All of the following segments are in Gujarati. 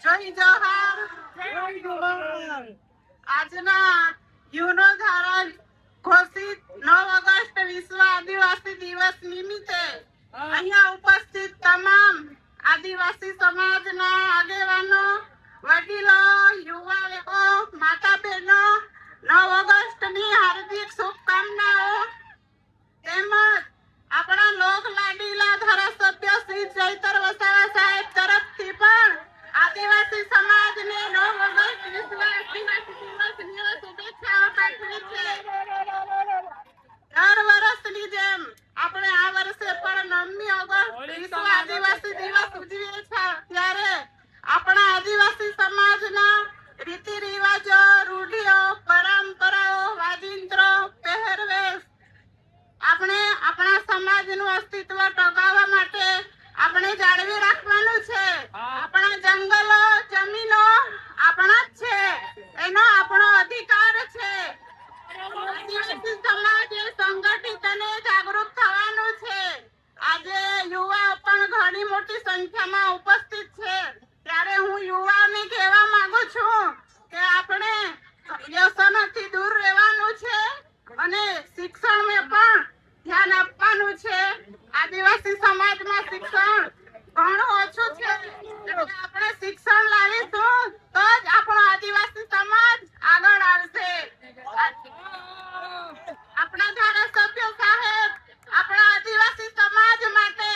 જય જોહાર, જય જોહાર। આજના યુનો દ્વારા ઘોષિત 9 ઓગસ્ટ વિશ્વ આદિવાસી દિવસ નિમિત્તે અહીંયા ઉપસ્થિત તમામ આદિવાસી સમાજના આગેવાનો, વડીલો, યુવાનો, માતા બહેનો 9 ઓગસ્ટની હાર્દિક શુભકામનાઓ તેમજ આપણા લોક લાડીલા ધારાસભ્ય શ્રી ચૈતર વસાવા સાહેબ તરફથી પણ આદિવાસી સમાજને 9 ઓગસ્ટ વિશ્વ આદિવાસી દિવસની શુભેચ્છાઓ પાઠવી છે। દર વર્ષની જેમ આપણે આ વર્ષે પણ 9મી ઓગસ્ટ વિશ્વ આદિવાસી દિવસ ઉજવીએ છીએ, ત્યારે આપણા આદિવાસી સમાજના રીતિ રિવાજો, રૂઢિઓ, પરંપરાઓ, વાજિંત્રો, પહેરવેશ આપણે આપણા સમાજનું અસ્તિત્વ ટકાવવા માટે આપણે જાળવી રાખવાનું છે। આપણા જંગલો, જમીનો આપણા જ છે, એનો આપણો અધિકાર છે। આદિવાસી સમાજે સંગઠિત અને જાગૃત થવાનું છે। આજે યુવાઓ પણ ઘણી મોટી સંખ્યામાં ઉપસ્થિત છે, ત્યારે હું યુવાઓને કહેવા માંગુ છું કે આપણે વ્યસનોથી દૂર રહેવાનું છે અને શિક્ષણમાં પણ ધ્યાન આપવાનું છે। આદિવાસી સમાજમાં શિક્ષણ ઘણું ઓછું છે, એટલે આપણે શિક્ષણ લાવીશું તો જ આપણો આદિવાસી સમાજ આગળ આવશે। આપણા ધારાસભ્ય સાહેબ આપણા આદિવાસી સમાજ માટે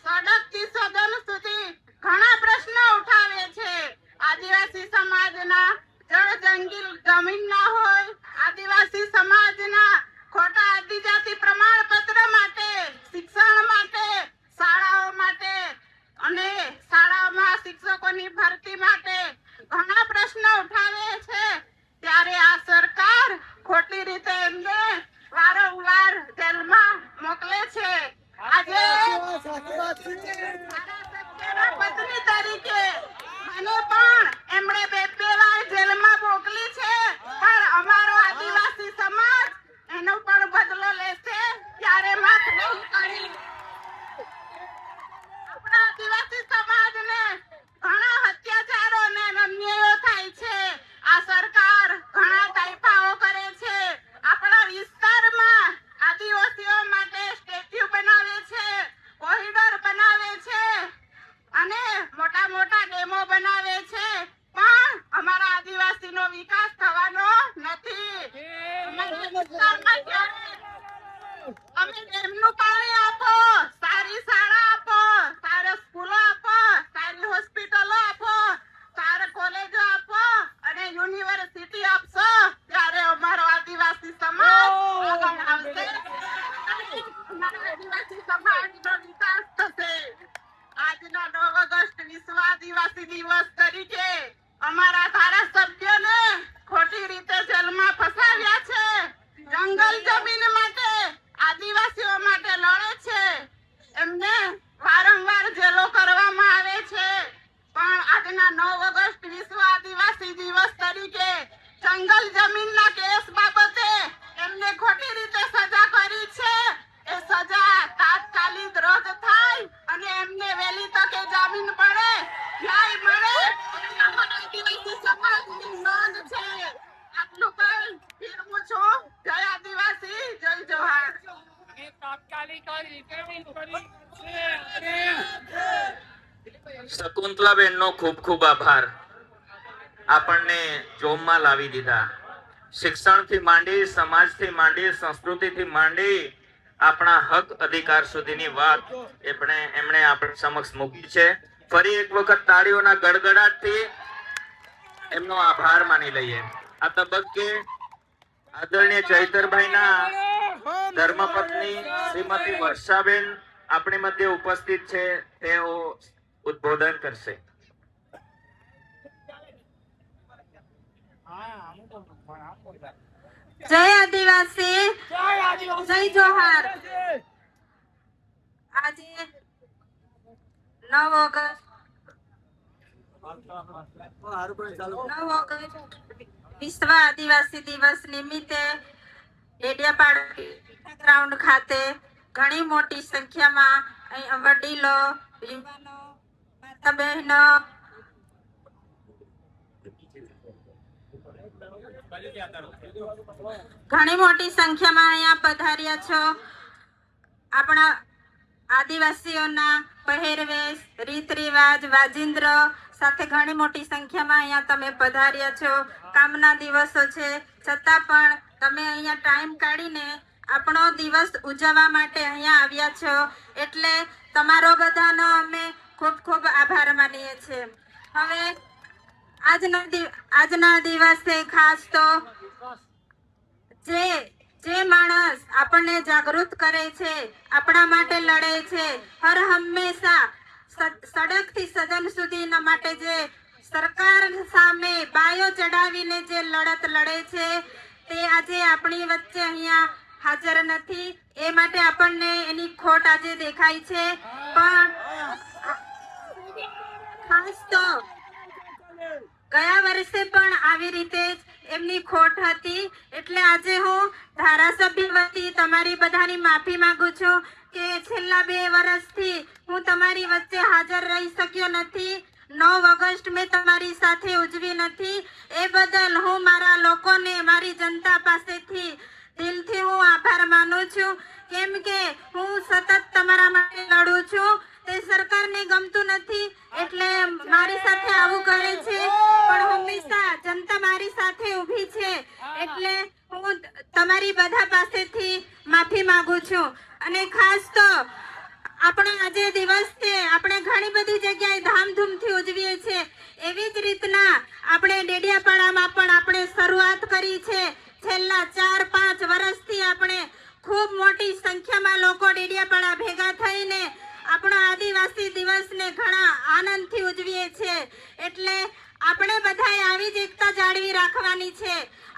સડકથી સદન સુધી ઘણા પ્રશ્નો ઉઠાવે છે। આદિવાસી સમાજના જળ જંગલ જમીન ના હોય, આદિવાસી સમાજના ખોટા આદિજાતિ પ્રમાણપત્ર માટે, શિક્ષણ માટે, શાળાઓ માટે અને શાળામાં શિક્ષકોની ભરતી માટે ઘણા પ્રશ્નો ઉઠાવે છે, ત્યારે આ સરકાર ખોટી રીતે એમને વારંવાર જેલમાં મોકલે છે। આજે ધારાસભ્યના પત્ની તરીકે મને પણ એમણે બે વાર જેલમાં મોકલી છે, પણ અમારો આદિવાસી સમાજ એનો પણ બદલો લેશે, ત્યારે માફ નહીં કરી। આપણા આદિવાસી સમાજને ઘણા અત્યાચારો અને અન્યાયો થાય છે। આ સરકાર ઘણા તાઇફાઓ કરે છે, આપણા વિસ્તારમાં આદિવાસીઓ માટે સ્ટેચ્યુ બનાવે છે, કોરિડોર બનાવે છે અને મોટા મોટા ડેમો બનાવે છે, પણ અમારા આદિવાસીનો વિકાસ થવાનો નથી। અમારા વિસ્તારમાં અમે ડેમનું પાણી આપો, સારી શાળા આપો, સારા સ્કૂલો આપો, સારી હોસ્પિટલો આપો, સારા કોલેજો આપો અને યુનિવર્સિટી આપશો, ત્યારે અમારો આદિવાસી સમાજ આગળ આવશે, અમારા આદિવાસી સમાજનો વિકાસ થશે। આજના 9 ઓગસ્ટ વિશ્વ આદિવાસી દિવસ તરીકે અમારા ધારાસભ્યને ખોટી રીતે જેલમાં ફસાવ્યા છે, જંગલ જમીન માટે, આદિવાસીઓ માટે લડે છે, એમને વારંવાર જેલો કરવામાં આવે છે, પણ આજના 9 ઓગસ્ટ વિશ્વ આદિવાસી દિવસ તરીકે જંગલ જમીનના કેસ બાબતે એમને ખોટી રીતે સજા કરી છે। એ સજા તાત્કાલિક રદ થાય અને એમને વહેલી તકે જામીન પડે, ન્યાય મળે, અમારા આદિવાસી સમાજની માંગ છે। આટલું કહી ફિરમું છું। જય આદિવાસી, જય જોહાર। શકુંતલાબેન નો ખૂબ ખૂબ આભાર। આપણને જોમમાં લાવી દીધા। શિક્ષણથી માંડી, સમાજથી માંડી, સંસ્કૃતિથી માંડી આપણા હક અધિકાર સુધીની વાત એમણે આપણી સમક્ષ મૂકી છે। ફરી એક વખત તાળીઓના ગડગડાટથી એમનો આભાર માની લઈએ। આ તબક્કે આદરણીય ચૈતરભાઈના ધર્મપત્ની શ્રીમતી વર્ષાબેન આપણી મધ્ય ઉપસ્થિત છે, તેઓ ઉદ્બોધન કરશે। જય આદિવાસી, જય જોહાર। આજે 9 ઓગસ્ટ વિશ્વ આદિવાસી દિવસ નિમિત્તે ડેડિયાપાડા ગ્રાઉન્ડ ખાતે ઘણી મોટી સંખ્યામાં વડીલો, યુવાનો, માતા બહેનો ઘણી મોટી સંખ્યામાં અહીંયા પધાર્યા છો. આપણા આદિવાસીઓના પહેરવેશ, રીત રિવાજ, વાજિંદ્ર સાથે ઘણી મોટી સંખ્યામાં અહીંયા તમે પધાર્યા છો. કામના દિવસો છે છતાં પણ તમે અહીંયા ટાઈમ કાઢીને આપણો દિવસ ઉજવવા માટે અહીંયા આવ્યા છો, એટલે તમારો બધાનો અમે ખૂબ ખૂબ આભાર માનીએ છીએ. હવે આજના દિવસે ખાસ તો જે માણસ આપણને જાગૃત કરે છે, આપણા માટે લડે છે, હર હંમેશા સડકથી સદન સુધીના માટે જે સરકાર સામે બાયો ચડાવીને જે લડત લડે છે, તે આજે આપણી વચ્ચે અહીંયા હાજર નથી. એ માટે આપણને એની ખોટ આજે દેખાય છે. પણ ખાસ તો ગયા વર્ષે પણ આવી રીતે જ એમની ખોટ હતી, એટલે આજે હું ધારાસભ્ય વતી તમારી બધાની માફી માંગુ છું કે છેલ્લા 2 વર્ષથી હું તમારી વચ્ચે હાજર રહી શક્યો નથી. 9 ઓગસ્ટ મેં તમારી સાથે ઉજવી નથી. એ બદલ હું મારા લોકોને, મારી જનતા પાસેથી દિલથી હું આભાર માનું છું, કેમ કે હું સતત તમારા માટે લડું છું. તે સરકારને ગમતું નથી એટલે મારી સાથે આવું કરે છે, પણ હંમેશા જનતા મારી સાથે ઊભી છે, એટલે હું તમારી બધા પાસેથી માફી માંગુ છું. અને ખાસ તો આપણો આજે દિવસ છે, આપણે ઘણી બધી જગ્યાએ ધામધૂમથી ઉજવીએ છીએ. એવી જ રીતના આપણે ડેડિયાપાડામાં પણ આપણે શરૂઆત કરી છે. છેલ્લા 4-5 વર્ષથી આપણે ખૂબ મોટી સંખ્યામાં લોકો ડેડિયાપાડા ભેગા થઈને આપણો આદિવાસી દિવસને ઘણા આનંદથી ઉજવીએ છીએ. એટલે આપણે બધાએ આવી જ એકતા જાળવી રાખવાની છે.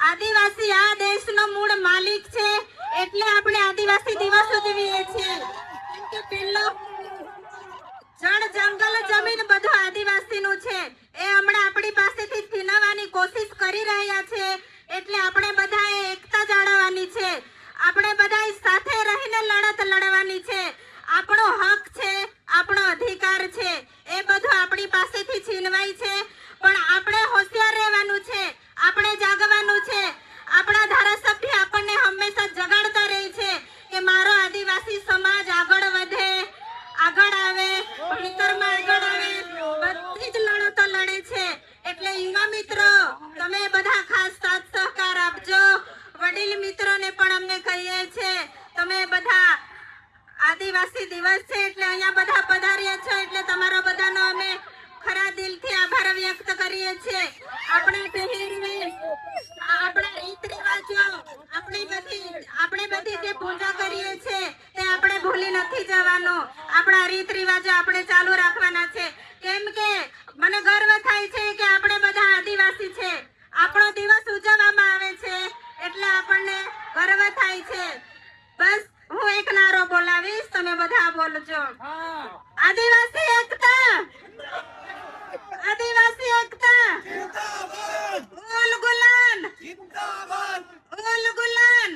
આદિવાસી આ દેશનો મૂળ માલિક છે, એટલે આપણે આદિવાસી દિવસ ઉજવીએ છીએ. કેમ કે પેલો જળ, જંગલ, જમીન બધું આદિવાસીનું છે. એ હમણાં આપણી પાસેથી છીનવવાની કોશિશ કરી રહ્યા છે, એટલે આપણે બધાએ એકતા જાળવવાની છે. આપણે બધાએ સાથે રહીને લડત લડવાની છે. આપણો હક છે, આપણો અધિકાર છે, એ બધું આપણી પાસેથી છીનવાય છે, પણ આપણે હોશિયાર રહેવાનું છે, આપણે જાગવાનું છે. આપણા ધારાસભ્ય આપણને હંમેશા જગાડતા રહે છે કે મારો આદિવાસી સમાજ આગળ વધે, આગળ આવે, ભણતરમાં આગળ આવે, બધી જ લડતો લડે છે. એટલે યુવા મિત્રો, તમે બધા ખાસ સાથ સહકાર આપજો. વડીલ મિત્રોને પણ અમને કહીએ છીએ, તમે બધા આદિવાસી દિવસ છે એટલે અહીંયા બધા પધાર્યા છો, એટલે તમારા બધાનો અમે ખરા દિલથી આભાર વ્યક્ત કરીએ છીએ. આપણે પહેરવેશ, આપણા રીત રિવાજો, આપણે બધી જે પૂજા કરીએ છીએ તે આપણે ભૂલી નથી જવાનું. આપણા રીત રિવાજો આપણે ચાલુ રાખવાના છે, કેમ કે મને ગર્વ થાય છે કે આપણે બધા આદિવાસી છે. આપણો દિવસ ઉજવવામાં આવે છે એટલે આપણને ગર્વ થાય છે. બસ હું એક નારો બોલાવીશ, તમે બધા બોલજો. આદિવાસી એકતા, આદિવાસી એકતા, ઉલ ગુલાન, ઉલ ગુલાન.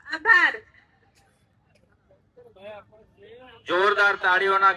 આભાર. જોરદાર તાળીઓના